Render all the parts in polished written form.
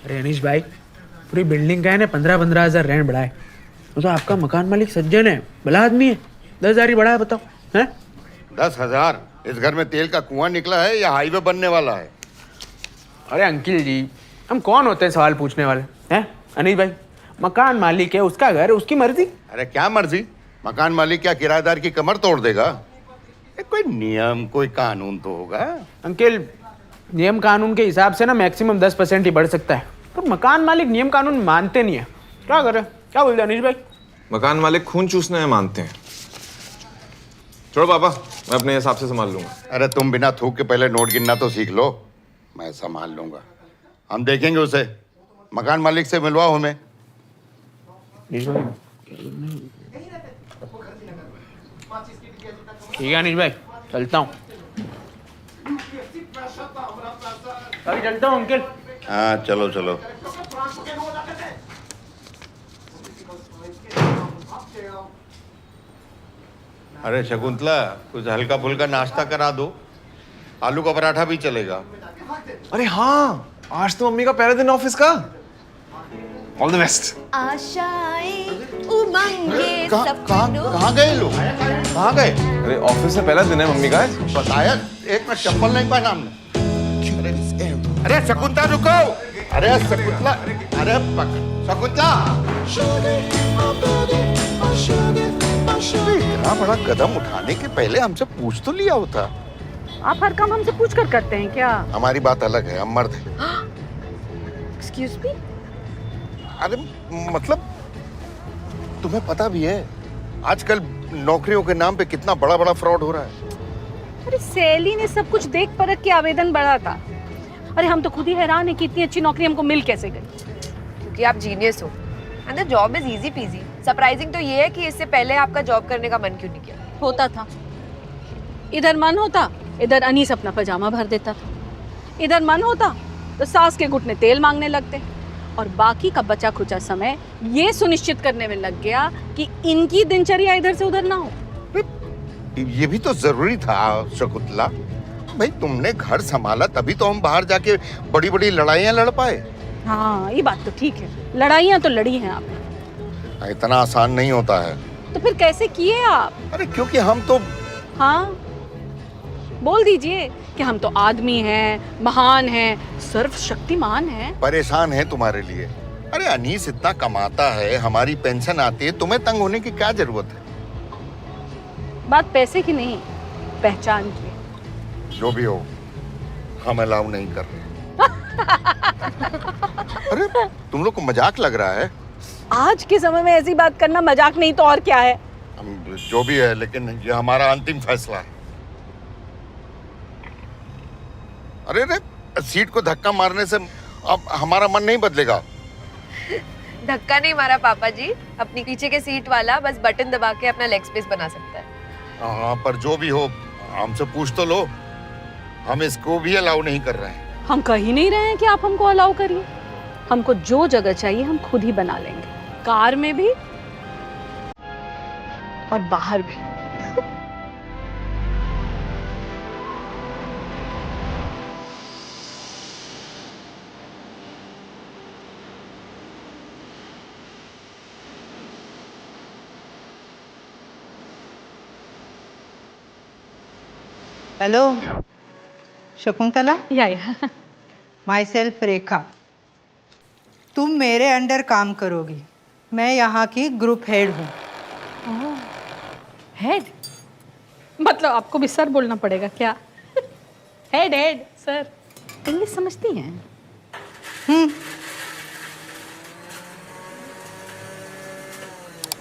अरे अनीश भाई, पूरी बिल्डिंग का है ना 15,000 रेंट बढ़ा है। तो आपका मकान मालिक सज्जन है, भला आदमी है। 10,000 ही बढ़ा है, बताओ हैं? 10,000? इस घर में तेल का कुआं निकला है या हाईवे बनने वाला है? अरे अंकिल जी, हम कौन होते हैं सवाल पूछने वाले हैं? अनीश भाई, मकान मालिक है, उसका घर है, उसकी मर्जी। अरे क्या मर्जी? मकान मालिक क्या किराएदार की कमर तोड़ देगा? कोई नियम, कोई कानून तो होगा। अंकिल, नियम कानून के हिसाब से ना मैक्सिमम 10% ही बढ़ सकता है, पर मकान मालिक नियम कानून मानते नहीं है। क्या करे? क्या बोलते अनीश भाई? मकान मालिक खून चूसने में मानते हैं। छोड़ो पापा, मैं अपने हिसाब से संभाल लूंगा। अरे तुम बिना थूक के पहले नोट गिनना तो सीख लो, मैं संभाल लूंगा। हम देखेंगे उसे। मकान मालिक से मिलवाओ हमें। ठीक है अनीश भाई, चलता हूँ। अभी चलता हूँ अंकिल। हाँ चलो चलो। अरे शकुंतला, कुछ हल्का फुल्का नाश्ता करा दो। आलू का पराठा भी चलेगा। अरे हाँ, आज तो मम्मी का पहला दिन ऑफिस का। All the best. आशाएं उमंगे कहाँ गए लोग? कहाँ गए? अरे ऑफिस से पहला दिन है मम्मी का आज। बताया, एक में चप्पल नहीं पहना हमने। अरे शकुंतला रुको। अरे शकुंतला, अरे शकुंतला, इतना बड़ा कदम उठाने के पहले हमसे पूछ तो लिया होता। आप हर काम हमसे पूछ कर करते हैं क्या? हमारी बात अलग है, हम मर्द हैं। Excuse me? अरे मतलब तुम्हें पता भी है आजकल नौकरियों के नाम पे कितना बड़ा बड़ा फ्रॉड हो रहा है। अरे सैली ने सब कुछ देख परख के आवेदन बढ़ा था। अरे हम तो खुद ही हैरान है कि इतनी अच्छी नौकरी हमको मिल कैसे गई। क्योंकि आप जीनियस हो and the job is easy PG. Surprising तो ये है कि इससे पहले आपका जॉब करने का मन क्यों नहीं किया? होता था, इधर मन होता, इधर अनीस अपना पजामा भर देता था। इधर मन होता तो सास के घुटने तेल मांगने लगते, और बाकी का बचा खुचा समय ये सुनिश्चित करने में लग गया कि इनकी दिनचर्या इधर से उधर ना हो। ये भी तो जरूरी था शकुंतला। भाई तुमने घर संभाला तभी तो हम बाहर जाके बड़ी बड़ी लड़ाइयाँ लड़ पाए। हाँ ये बात तो ठीक है, लड़ाइयाँ तो लड़ी हैं आपने। इतना आसान नहीं होता है। तो फिर कैसे किए आप? अरे क्योंकि हम तो हाँ बोल दीजिए कि हम तो आदमी हैं, महान हैं, सर्वशक्तिमान हैं। परेशान है तुम्हारे लिए। अरे अनीस इतना कमाता है, हमारी पेंशन आती है, तुम्हें तंग होने की क्या जरूरत है? बात पैसे की नहीं, पहचान की। जो भी हो, हम अलाउ नहीं कर रहे। अरे तुम लोग को मजाक लग रहा है? आज के समय में ऐसी बात करना मजाक नहीं तो और क्या है। जो भी है, लेकिन ये हमारा अंतिम फैसला है। अरे अरे सीट को धक्का मारने से अब हमारा मन नहीं बदलेगा। धक्का नहीं मारा पापा जी, अपनी पीछे के सीट वाला बस बटन दबा के अपना लेग स्पेस बना सकता है। हाँ पर जो भी हो, हमसे पूछ तो लो। हम इसको भी अलाउ नहीं कर रहे हैं। हम कह ही नहीं रहे हैं कि आप हमको अलाउ करिए। हमको जो जगह चाहिए हम खुद ही बना लेंगे, कार में भी और बाहर भी। हेलो शकुंतला, या माई सेल्फ रेखा। तुम मेरे अंडर काम करोगी। मैं यहाँ की ग्रुप हेड हूँ। हेड मतलब आपको भी सर बोलना पड़ेगा क्या? हेड हेड सर, इंग्लिश समझती हैं?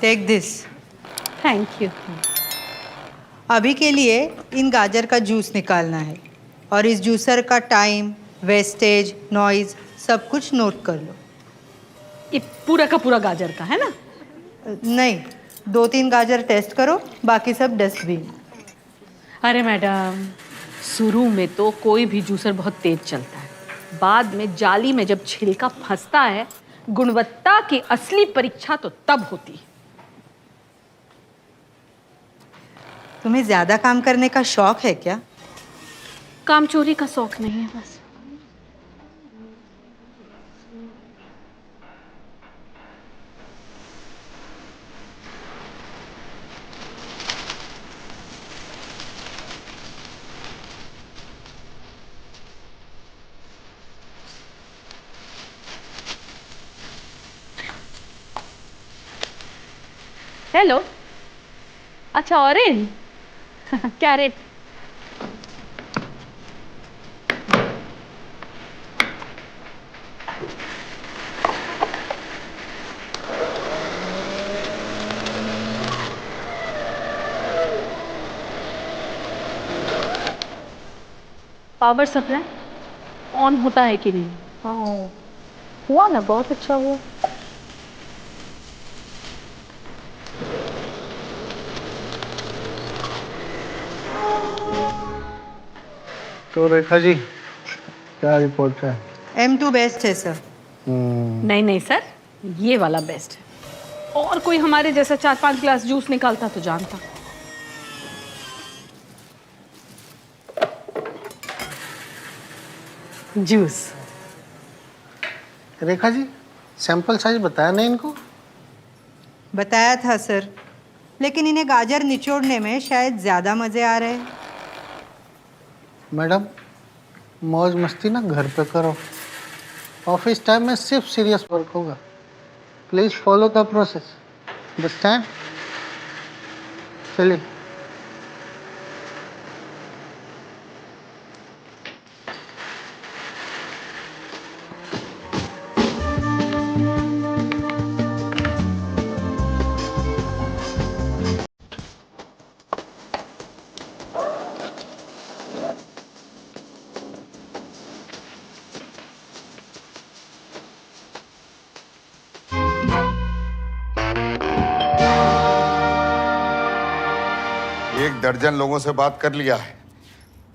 Take this. Thank you. अभी के लिए इन गाजर का जूस निकालना है, और इस जूसर का टाइम, वेस्टेज, नॉइज सब कुछ नोट कर लो। ये पूरा का पूरा गाजर का है ना? नहीं, 2-3 गाजर टेस्ट करो, बाकी सब डस्टबिन। अरे मैडम, शुरू में तो कोई भी जूसर बहुत तेज चलता है, बाद में जाली में जब छिलका फंसता है, गुणवत्ता की असली परीक्षा तो तब होती है। तुम्हें ज़्यादा काम करने का शौक है क्या? काम चोरी का शौक नहीं है बस। हेलो, अच्छा ऑरेंज क्या रेट? पावर सप्लाई ऑन होता है कि नहीं? हाँ हुआ ना, बहुत अच्छा हुआ। तो रेखा जी क्या रिपोर्ट है? M2 बेस्ट है सर। नहीं नहीं सर, ये वाला बेस्ट है। और कोई हमारे जैसा 4-5 ग्लास जूस निकालता तो जानता। Juice. Rekha ji sample size बताया नहीं इनको? बताया था सर, लेकिन इन्हें गाजर निचोड़ने में शायद ज़्यादा मज़े आ रहे हैं। मैडम मौज मस्ती ना घर पे करो, ऑफिस टाइम में सिर्फ सीरियस वर्क होगा। Please follow the process, understand? चलिए। एक दर्जन लोगों से बात कर लिया है,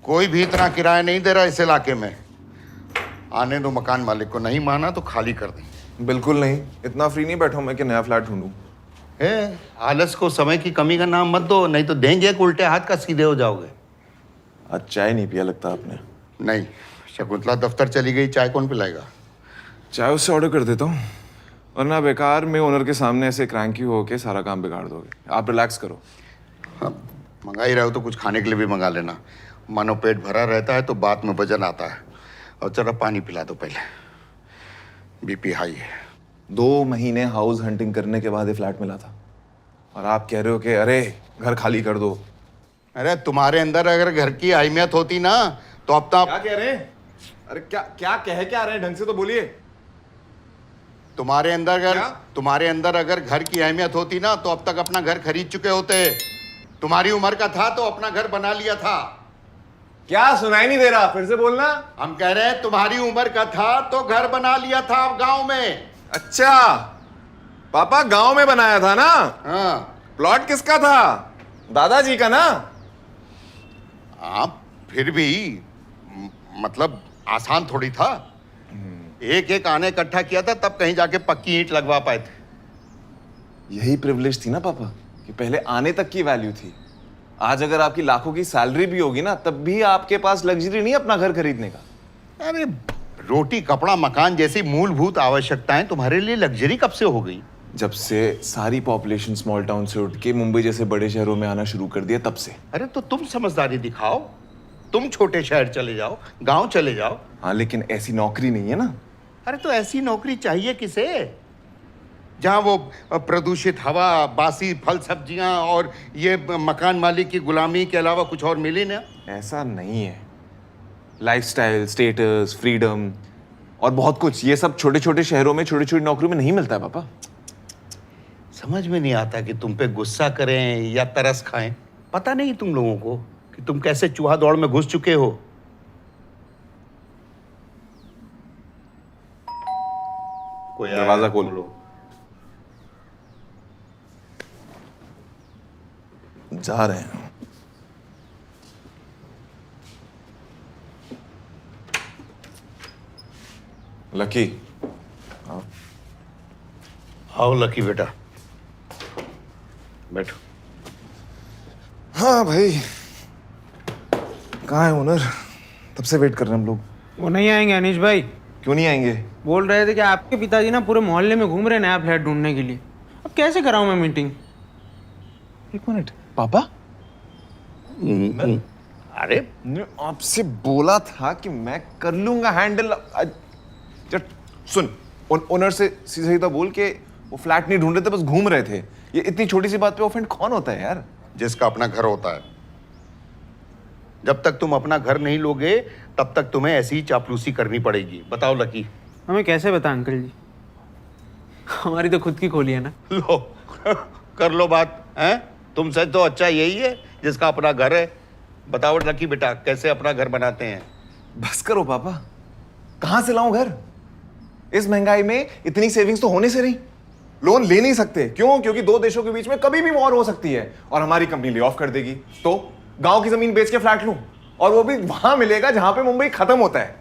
कोई भी इतना किराया नहीं दे रहा इस इलाके में। आने दो मकान मालिक को, नहीं माना तो खाली कर दें। बिल्कुल नहीं, इतना फ्री नहीं बैठा हूं मैं कि नया फ्लैट ढूंढूं। आलस को समय की कमी का नाम मत दो, नहीं तो देंगे एक उल्टे हाथ का सीधे हो जाओगे। आज चाय नहीं पिया लगता आपने। नहीं, शकुंतला दफ्तर चली गई, चाय कौन पिलाएगा? चाय उससे ऑर्डर कर देता हूँ, वरना बेकार में ओनर के सामने ऐसे क्रैंकी होके सारा काम बिगाड़ दोगे। आप रिलैक्स करो। हाँ, मंगा ही रहे हो तो कुछ खाने के लिए भी मंगा लेना। मानो पेट भरा रहता है तो बात में वजन आता है। और जरा पानी पिला दो पहले, बीपी हाई है। 2 महीने हाउस हंटिंग करने के बाद ये फ्लैट मिला था और आप कह रहे हो कि अरे घर खाली कर दो। अरे तुम्हारे अंदर अगर घर की अहमियत होती ना तो अब तक। क्या कह रहे हैं? अरे क्या रहे हैं? ढंग से तो बोलिए। तुम्हारे अंदर अगर घर की अहमियत होती ना तो अब तक अपना घर खरीद चुके होते। तुम्हारी उम्र का था तो अपना घर बना लिया था। क्या सुनाई नहीं दे रहा? फिर से बोलना। हम कह रहे हैं तुम्हारी उम्र का था तो घर बना लिया था गांव में। अच्छा, पापा गांव में बनाया था ना? हाँ। प्लॉट किसका था? दादाजी का ना? आप फिर भी मतलब आसान थोड़ी था। एक एक आने इकट्ठा किया था तब कहीं जाके पक्की ईंट लगवा पाए थे। यही प्रिविलेज थी ना पापा, कि पहले आने तक की वैल्यू थी। आज अगर आपकी लाखों की सैलरी भी होगी ना, तब भी आपके पास लग्जरी नहीं अपना घर खरीदने का। अरे रोटी कपड़ा मकान जैसी मूलभूत आवश्यकताएं तुम्हारे लिए लग्जरी कब से हो गई? जब से सारी पॉपुलेशन स्मॉल टाउन से उठ के मुंबई जैसे बड़े शहरों में आना शुरू कर दिया तब से। अरे तो तुम समझदारी दिखाओ, तुम छोटे शहर चले जाओ, गांव चले जाओ। हाँ, लेकिन ऐसी नौकरी नहीं है ना। अरे तो ऐसी नौकरी चाहिए किसे जहां वो प्रदूषित हवा, बासी फल सब्जियां और ये मकान मालिक की गुलामी के अलावा कुछ और मिले ना। ऐसा नहीं है। लाइफस्टाइल, स्टेटस, फ्रीडम और बहुत कुछ, ये सब छोटे छोटे शहरों में छोटी छोटी नौकरियों में नहीं मिलता है पापा। समझ में नहीं आता कि तुम पे गुस्सा करें या तरस खाएं। पता नहीं तुम लोगों को कि तुम कैसे चूहा दौड़ में घुस चुके हो। कोई दरवाजा खोलो। जा रहे हैं। लकी, आओ लकी बेटा, बैठो। हाँ भाई, कहाँ है ओनर? तब से वेट कर रहे हैं हम लोग। वो नहीं आएंगे अनीश भाई। क्यों नहीं आएंगे? बोल रहे थे कि आपके पिताजी ना पूरे मोहल्ले में घूम रहे हैं नया फ्लैट ढूंढने के लिए। अब कैसे कराऊं मैं मीटिंग? एक मिनट, पापा? अरे आपसे बोला था कि मैं कर लूंगा हैंडल। सुन, ओनर से सीधा सीधा बोल के वो फ्लैट नहीं ढूंढ रहे थे, बस घूम रहे थे। ये इतनी छोटी सी बात पे ऑफेंड कौन होता है यार? जिसका अपना घर होता है। जब तक तुम अपना घर नहीं लोगे तब तक तुम्हें ऐसी ही चापलूसी करनी पड़ेगी। बताओ लकी। हमें कैसे बता अंकल जी, हमारी तो खुद की खोली है ना। लो कर लो बात हैं। तुमसे तो अच्छा यही है जिसका अपना घर है। बताओ लकी बेटा, कैसे अपना घर बनाते हैं? बस करो पापा, कहां से लाऊं घर? इस महंगाई में इतनी सेविंग्स तो होने से नहीं। लोन ले नहीं सकते। क्यों? क्योंकि दो देशों के बीच में कभी भी वॉर हो सकती है और हमारी कंपनी ले ऑफ कर देगी। तो गांव की जमीन बेच के फ्लैट लूं, और वो भी वहां मिलेगा जहां पे मुंबई खत्म होता है।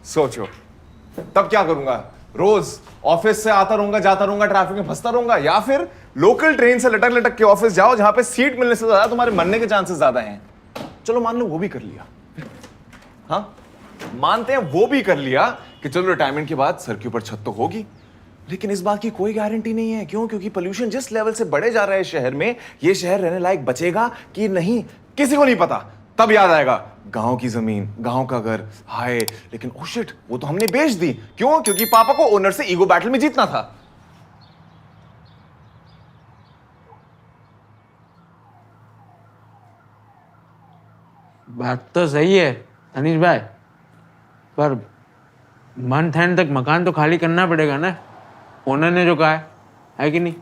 सोचो तब क्या करूंगा? रोज ऑफिस से आता रहूंगा, जाता रहूंगा, ट्रैफिक में फंसता रहूंगा, या फिर लोकल ट्रेन से लटक लटक के ऑफिस जाओ जहां पे सीट मिलने से ज्यादा तुम्हारे मरने के चांसेस ज्यादा हैं। चलो मान लो वो भी कर लिया। हाँ, मानते हैं वो भी कर लिया कि चलो रिटायरमेंट के बाद सर के ऊपर छत तो होगी, लेकिन इस बात की कोई गारंटी नहीं है। क्यों? क्योंकि पोल्यूशन जिस लेवल से बढ़े जा रहा है शहर में, ये शहर रहने लायक बचेगा कि नहीं किसी को नहीं पता। तब याद आएगा गांव की जमीन, गांव का घर। हाय, लेकिन ओ शिट, वो तो हमने बेच दी। क्यों? क्योंकि पापा को ओनर से ईगो बैटल में जीतना था। बात तो सही है अनीश भाई, पर मंथ एंड तक मकान तो खाली करना पड़ेगा ना, ओनर ने जो कहा है कि नहीं?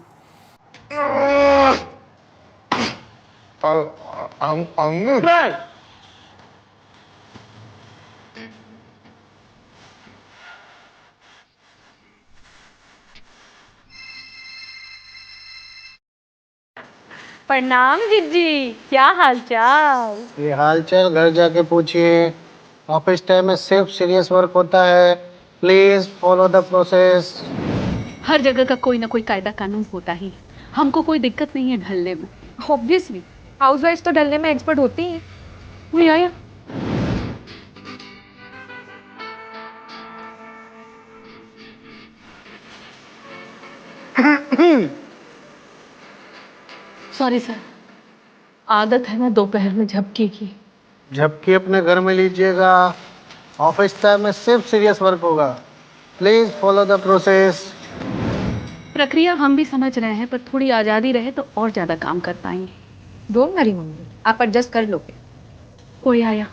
प्रणाम जीजी, क्या हाल चाल? ये हालचाल घर जाके पूछिए। ऑफिस टाइम में सिर्फ सीरियस वर्क होता है। Please follow the process. हर जगह का कोई ना कोई कायदा कानून होता ही है। हमको कोई दिक्कत नहीं है ढलने में। ऑब्वियसली हाउसवाइफ तो ढलने में एक्सपर्ट होती हैं। वही आया। सॉरी सर, आदत है ना दोपहर में झपकी की। झपकी अपने घर में लीजिएगा। ऑफिस टाइम में सिर्फ सीरियस वर्क होगा। Please follow the process. प्रक्रिया हम भी समझ रहे हैं, पर थोड़ी आज़ादी रहे तो और ज़्यादा काम कर पाएंगे। डोंट वरी मम्मी, आप एडजस्ट कर लोगे। कोई आया।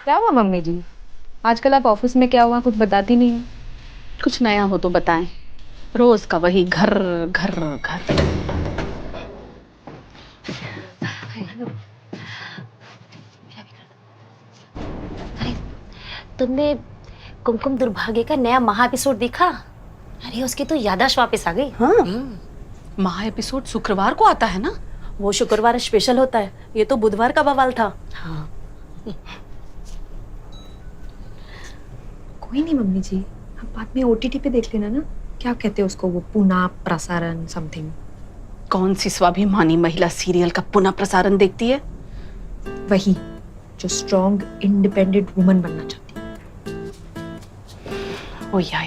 क्या हुआ मम्मी जी? आजकल आप ऑफिस में क्या हुआ कुछ बताती नहीं है। कुछ नया हो तो बताएं। रोज का वही घर घर घर। तुमने कुमकुम दुर्भाग्य का नया महा एपिसोड देखा? अरे उसकी तो याददाश्त वापस आ गई। हाँ, महा एपिसोड शुक्रवार को आता है ना? वो शुक्रवार स्पेशल होता है, ये तो बुधवार का बवाल था। हाँ। कोई नहीं मम्मी जी, आप बाद में OTT पे देख लेना ना। क्या कहते हैं उसको, वो पुनः प्रसारण समथिंग। कौन सी स्वाभिमानी महिला सीरियल का पुनः प्रसारण देखती है? वही जो स्ट्रॉन्ग इंडिपेंडेंट वुमन बनना चाहती है। ओ या